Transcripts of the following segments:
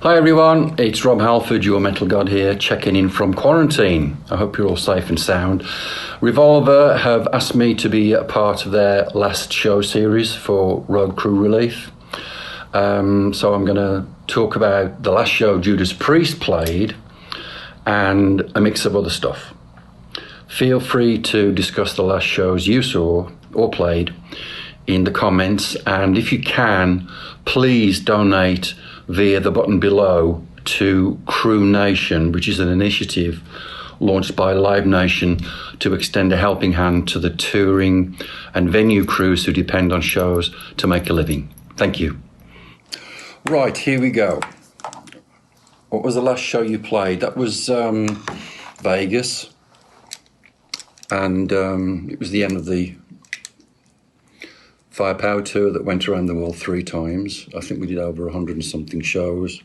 Hi everyone, it's Rob Halford, your metal god here, checking in from quarantine. I hope you're all safe and sound. Revolver have asked me to be a part of their last show series for Road Crew Relief. So I'm going to talk about the last show Judas Priest played and a mix of other stuff. Feel free to discuss the last shows you saw or played in the comments, and if you can, please donate via the button below to Crew Nation, which is an initiative launched by Live Nation to extend a helping hand to the touring and venue crews who depend on shows to make a living. Thank you. Right, here we go. What was the last show you played? That was Vegas, and it was the end of the Firepower tour that went around the world 3 times. I think we did over 100 and something shows.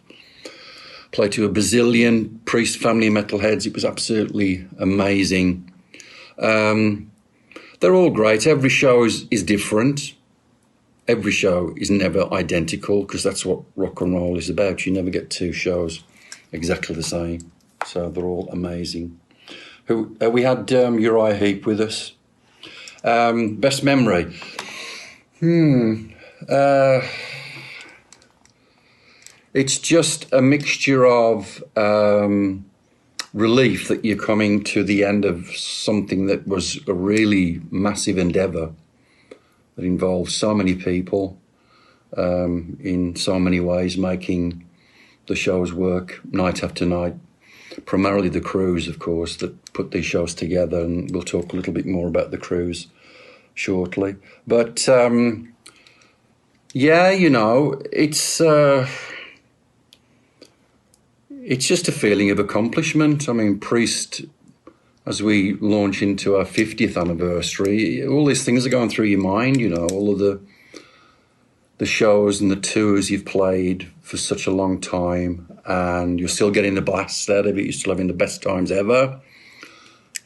Played to a bazillion Priest family metalheads. It was absolutely amazing. They're all great. Every show is different. Every show is never identical, because that's what rock and roll is about. You never get 2 shows exactly the same. So they're all amazing. We had Uriah Heep with us. Best memory. It's just a mixture of relief that you're coming to the end of something that was a really massive endeavour that involved so many people in so many ways, making the shows work night after night. Primarily the crews, of course, that put these shows together, and we'll talk a little bit more about the crews shortly. But yeah, you know, it's just a feeling of accomplishment. I mean, Priest, as we launch into our 50th anniversary, all these things are going through your mind, you know, all of the shows and the tours you've played for such a long time, and you're still getting the blast out of it. You're still having the best times ever.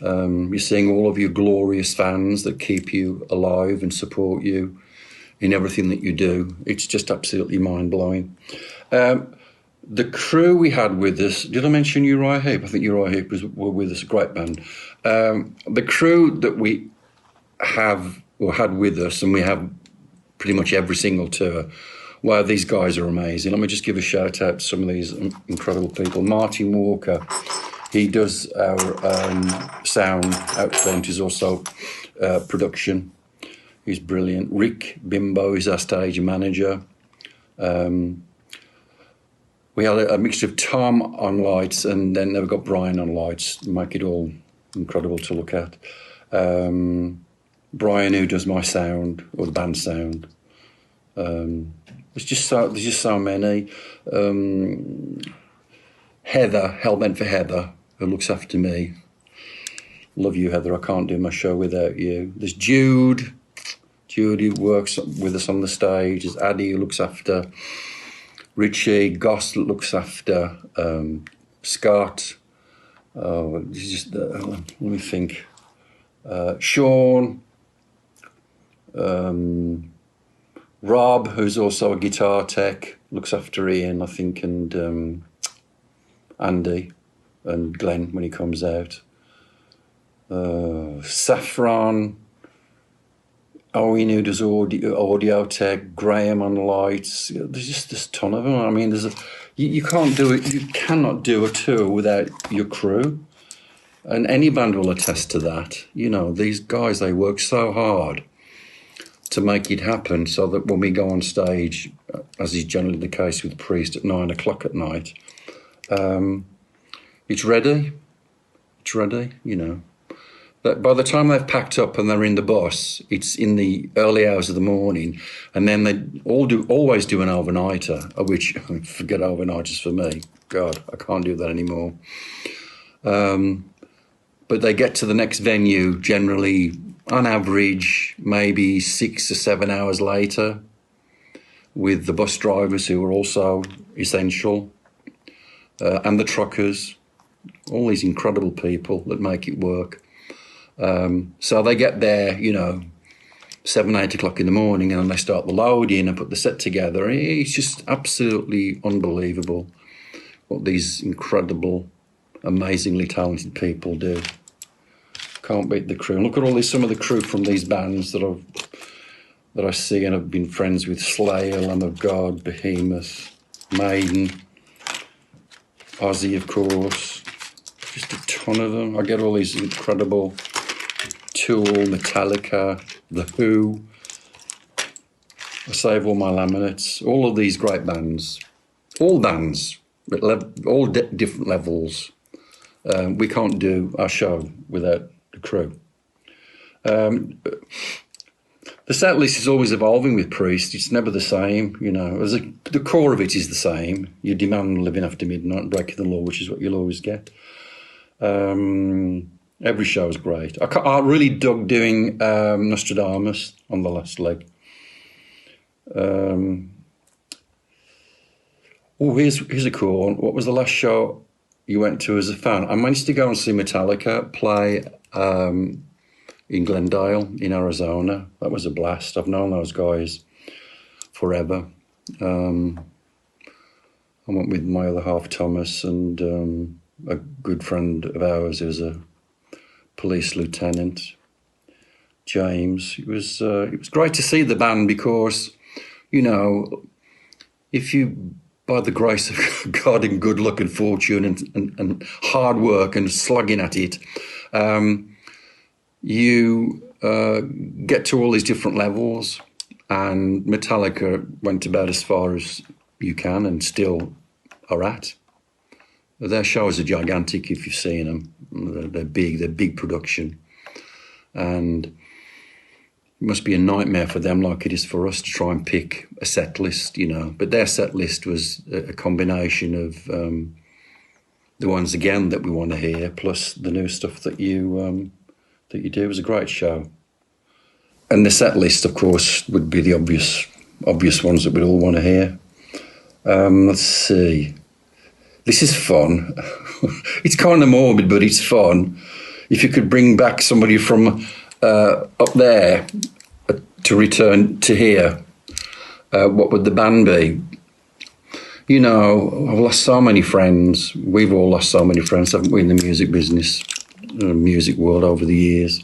You're seeing all of your glorious fans that keep you alive and support you in everything that you do. It's just absolutely mind-blowing. The crew we had with us, did I mention Uriah Heep? I think Uriah Heep were with us, a great band. The crew that we have or had with us, and we have pretty much every single tour, wow, these guys are amazing. Let me just give a shout out to some of these incredible people. Martin Walker, he does our sound outfront, is also production. He's brilliant. Rick Bimbo is our stage manager. We had a mixture of Tom on lights, and then they've got Brian on lights to make it all incredible to look at. Brian, who does my sound, or the band sound. There's just so many. Heather, Hellbent for Heather, who looks after me. Love you, Heather. I can't do my show without you. There's Jude. Jude, who works with us on the stage. There's Addy, who looks after Richie. Goss looks after Scott. Let me think. Sean. Rob, who's also a guitar tech, looks after Ian, I think, and Andy and Glenn when he comes out. Saffron, Owen, who does audio tech, Graham on lights. There's just this ton of them. I mean, you can't do it. You cannot do a tour without your crew, and any band will attest to that. You know, these guys, they work so hard to make it happen, so that when we go on stage, as is generally the case with Priest, at 9 o'clock at night, it's ready. It's ready, you know. But by the time they've packed up and they're in the bus, it's in the early hours of the morning, and then they always do an overnighter, which, forget overnighters for me. God, I can't do that anymore. But they get to the next venue generally, on average, maybe 6 or 7 hours later, with the bus drivers, who are also essential, and the truckers, all these incredible people that make it work. So they get there, you know, 7, 8 o'clock in the morning, and then they start the loading and put the set together. It's just absolutely unbelievable what these incredible, amazingly talented people do. Can't beat the crew. And look at all this, some of the crew from these bands that I see and have been friends with: Slayer, Lamb of God, Behemoth, Maiden, Ozzy, of course. Just a ton of them. I get all these incredible Tool, Metallica, The Who. I save all my laminates. All of these great bands, all bands, but all different levels. We can't do our show without the crew. The set list is always evolving with Priest. It's never the same, you know. The core of it is the same. You demand living after midnight and breaking the law, which is what you'll always get. Every show is great. I really dug doing Nostradamus on the last leg. Here's a cool one. What was the last show you went to as a fan? I managed to go and see Metallica play in Glendale in Arizona. That was a blast. I've known those guys forever. I went with my other half, Thomas, and a good friend of ours who's a police lieutenant, James. It was great to see the band because, you know, if you, by the grace of God and good luck and fortune and hard work and slugging at it, you get to all these different levels, and Metallica went about as far as you can and still are at. Their shows are gigantic if you've seen them. They're big production. And it must be a nightmare for them like it is for us to try and pick a set list, you know. But their set list was a combination of the ones, again, that we want to hear, plus the new stuff that you do. It was a great show. And the set list, of course, would be the obvious ones that we'd all want to hear. Let's see. This is fun. It's kind of morbid, but it's fun. If you could bring back somebody from up there to return to here, what would the band be? You know, I've lost so many friends. We've all lost so many friends, haven't we, in the music business, music world over the years.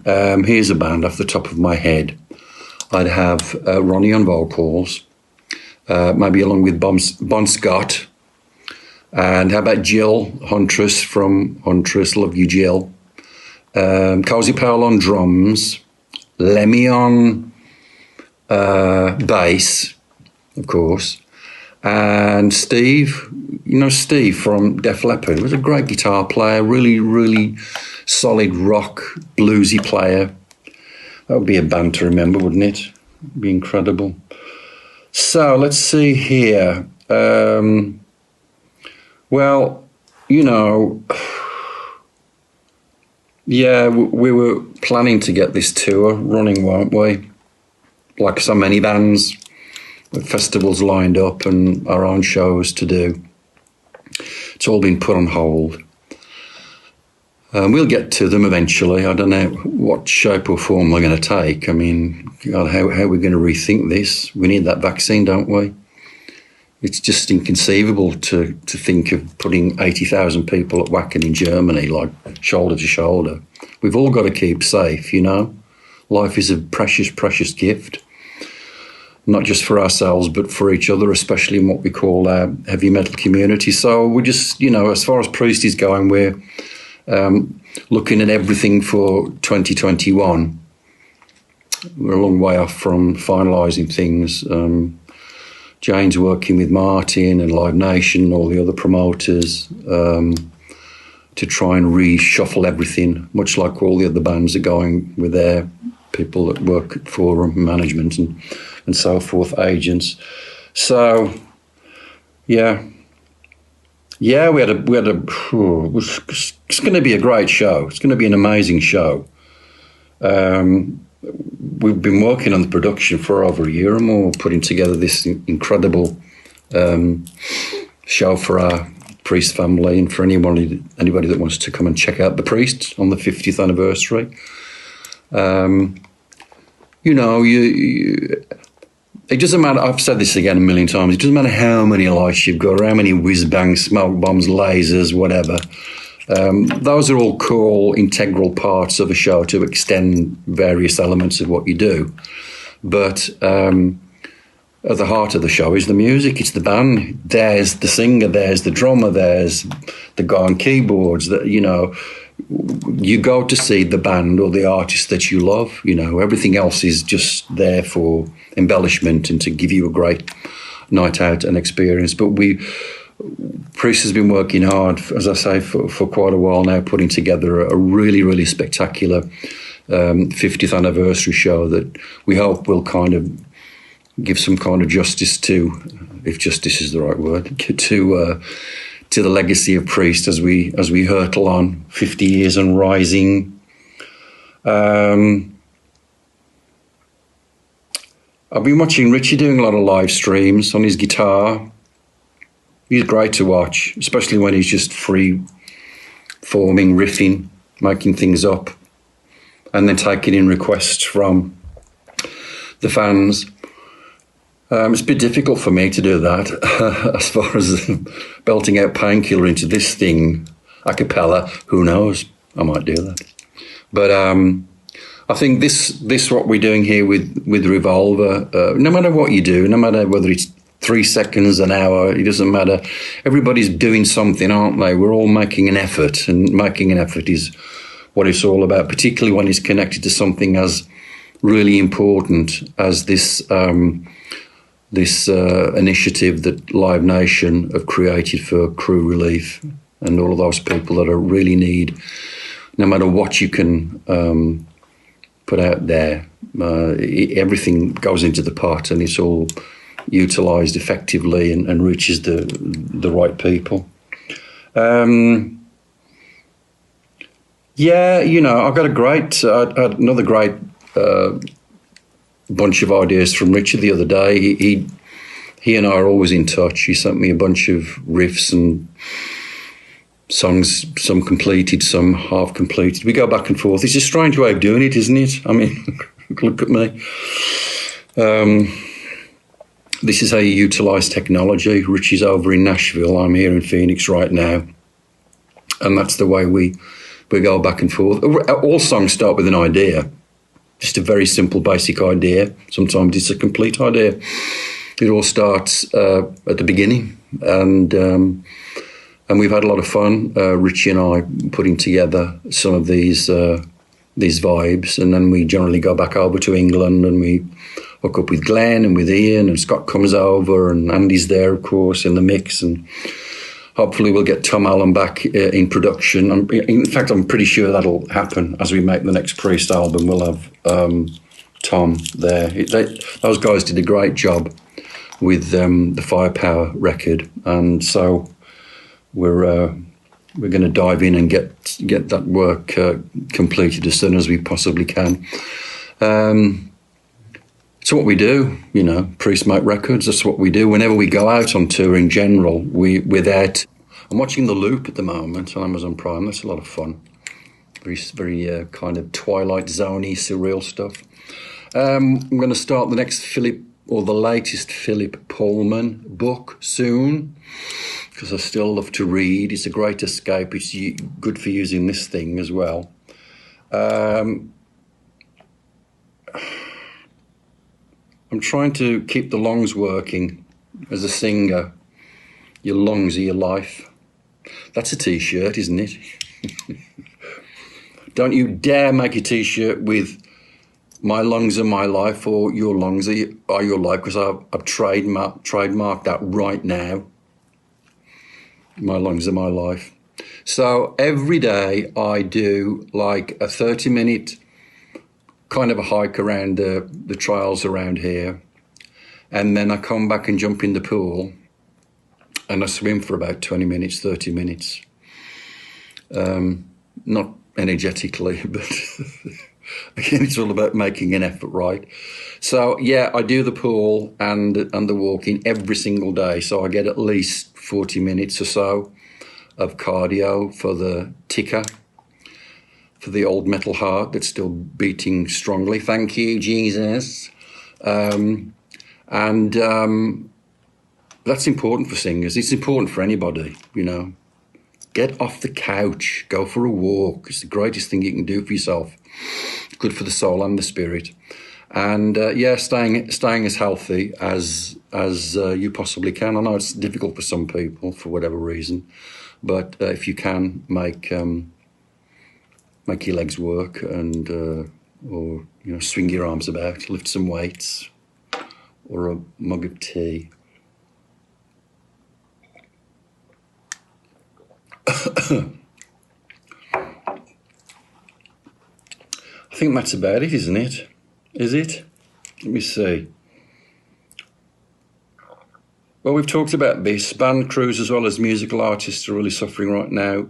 Here's a band off the top of my head. I'd have Ronnie on vocals, maybe along with Bon Scott. And how about Jill Huntress from Huntress? Love you, Jill. Cozy Powell on drums. Lemmy on bass, of course. And Steve, you know Steve from Def Leppard. He was a great guitar player, really, really solid rock, bluesy player. That would be a band to remember, wouldn't it? It'd be incredible. So let's see here. Well, you know, yeah, we were planning to get this tour running, weren't we? Like so many bands, with festivals lined up and our own shows to do. It's all been put on hold. We'll get to them eventually. I don't know what shape or form they're going to take. I mean, God, how are we going to rethink this? We need that vaccine, don't we? It's just inconceivable to think of putting 80,000 people at Wacken in Germany, like shoulder to shoulder. We've all got to keep safe, you know. Life is a precious, precious gift, not just for ourselves, but for each other, especially in what we call our heavy metal community. So we're just, you know, as far as Priest is going, we're looking at everything for 2021. We're a long way off from finalising things. Jane's working with Martin and Live Nation and all the other promoters to try and reshuffle everything, much like all the other bands are going with their people that work at Forum, management and so forth, agents. So, yeah, it's going to be a great show. It's going to be an amazing show. We've been working on the production for over a year or more, putting together this incredible show for our Priest family and for anybody that wants to come and check out the Priest on the 50th anniversary. you know, it doesn't matter. I've said this again a million times. It doesn't matter how many lights you've got, or how many whiz bangs, smoke bombs, lasers, whatever. Those are all cool, integral parts of a show to extend various elements of what you do. But at the heart of the show is the music. It's the band. There's the singer. There's the drummer. There's the guy on keyboards. That, you know, you go to see the band or the artist that you love. You know, everything else is just there for embellishment and to give you a great night out and experience. But Priest has been working hard, as I say, for quite a while now, putting together a really, really spectacular 50th anniversary show that we hope will kind of give some kind of justice to, if justice is the right word, to the legacy of Priest as we hurtle on 50 years and rising. I've been watching Richie doing a lot of live streams on his guitar. He's great to watch, especially when he's just free forming, riffing, making things up, and then taking in requests from the fans. It's a bit difficult for me to do that as far as belting out Painkiller into this thing a cappella. Who knows? I might do that. But I think this what we're doing here with Revolver, no matter what you do, no matter whether it's 3 seconds, an hour, it doesn't matter. Everybody's doing something, aren't they? We're all making an effort, and making an effort is what it's all about, particularly when it's connected to something as really important as this initiative that Live Nation have created for crew relief and all of those people that are really need, no matter what you can put out there, everything goes into the pot and it's all utilised effectively and reaches the right people. Yeah, you know, I've got another great bunch of ideas from Richard the other day. He and I are always in touch. He sent me a bunch of riffs and songs, some completed, some half completed. We go back and forth. It's a strange way of doing it, isn't it? I mean, look at me. This is how you utilise technology. Richie's over in Nashville. I'm here in Phoenix right now. And that's the way we go back and forth. All songs start with an idea. Just a very simple, basic idea. Sometimes it's a complete idea. It all starts at the beginning. And we've had a lot of fun, Richie and I, putting together some of these vibes. And then we generally go back over to England and we hook up with Glenn and with Ian, and Scott comes over and Andy's there, of course, in the mix. And hopefully we'll get Tom Allen back in production. In fact, I'm pretty sure that'll happen as we make the next Priest album. We'll have Tom there. Those guys did a great job with the Firepower record. And so we're going to dive in and get that work completed as soon as we possibly can. It's what we do, you know, Priest make records. That's what we do. Whenever we go out on tour in general, we're there. I'm watching The Loop at the moment on Amazon Prime. That's a lot of fun. Very kind of Twilight Zone-y, surreal stuff. I'm going to start the latest Philip Pullman book soon, because I still love to read. It's a great escape. It's good for using this thing as well. I'm trying to keep the lungs working. As a singer, your lungs are your life. That's a T-shirt, isn't it? Don't you dare make a T-shirt with "My lungs are my life" or "Your lungs are your life," because I've trademarked that right now. My lungs are my life. So every day I do like a 30-minute kind of a hike around the trails around here, and then I come back and jump in the pool and I swim for about 20 minutes, 30 minutes. Not energetically, but again, it's all about making an effort, right? So yeah, I do the pool and the walking every single day, so I get at least 40 minutes or so of cardio for the ticker. for the old metal heart that's still beating strongly. Thank you, Jesus. And that's important for singers. It's important for anybody, you know. Get off the couch, go for a walk. It's the greatest thing you can do for yourself. Good for the soul and the spirit. And staying as healthy as you possibly can. I know it's difficult for some people for whatever reason, but if you can make your legs work and or swing your arms about, lift some weights, or a mug of tea. I think that's about it, isn't it? Is it? Let me see. Well, we've talked about this. Band crews as well as musical artists are really suffering right now.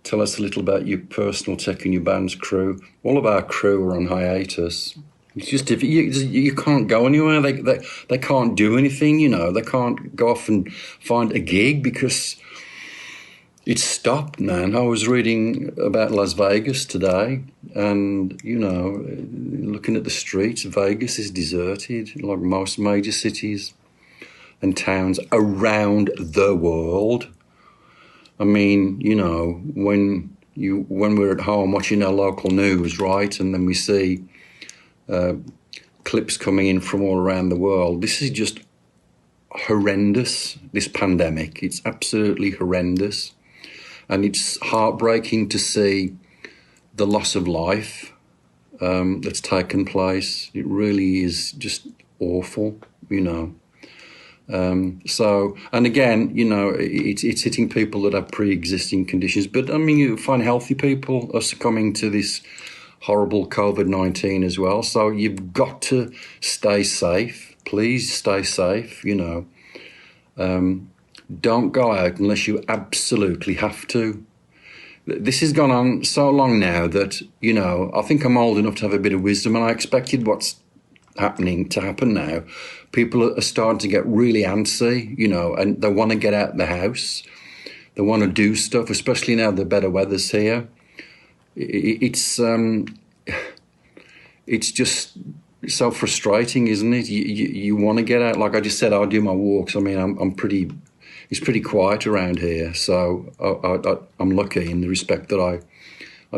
Tell us a little about your personal tech and your band's crew. All of our crew are on hiatus. It's just you can't go anywhere. They can't do anything. They can't go off and find a gig because it's stopped, man. I was reading about Las Vegas today, and looking at the streets, Vegas is deserted, like most major cities and towns around the world. I mean, when we're at home watching our local news, right, and then we see clips coming in from all around the world. This is just horrendous, this pandemic. It's absolutely horrendous. And it's heartbreaking to see the loss of life that's taken place. It really is just awful, and again, it's hitting people that have pre-existing conditions. But I mean, you find healthy people are succumbing to this horrible COVID-19 as well. So you've got to stay safe. Please stay safe. Don't go out unless you absolutely have to. This has gone on so long now that, I think I'm old enough to have a bit of wisdom, and I expected what's happening to happen now. People are starting to get really antsy, and they want to get out of the house. They want to do stuff, especially now the better weather's here. It's just so frustrating, isn't it? You want to get out. Like I just said, I'll do my walks. I mean, it's pretty quiet around here, so I'm lucky in the respect that I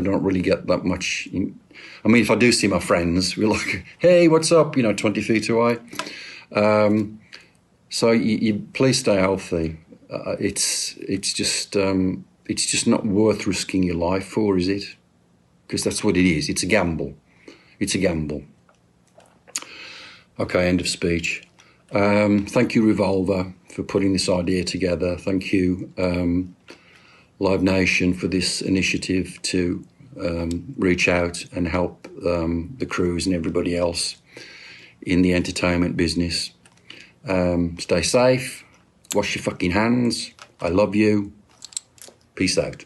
don't really get that much. I mean, if I do see my friends, we're like, hey, what's up? 20 feet away. So you please stay healthy. It's just not worth risking your life for, is it? Because that's what it is. It's a gamble. It's a gamble. Okay, end of speech. Thank you, Revolver, for putting this idea together. Thank you, Live Nation, for this initiative to reach out and help the crews and everybody else in the entertainment business. Stay safe. Wash your fucking hands. I love you. Peace out.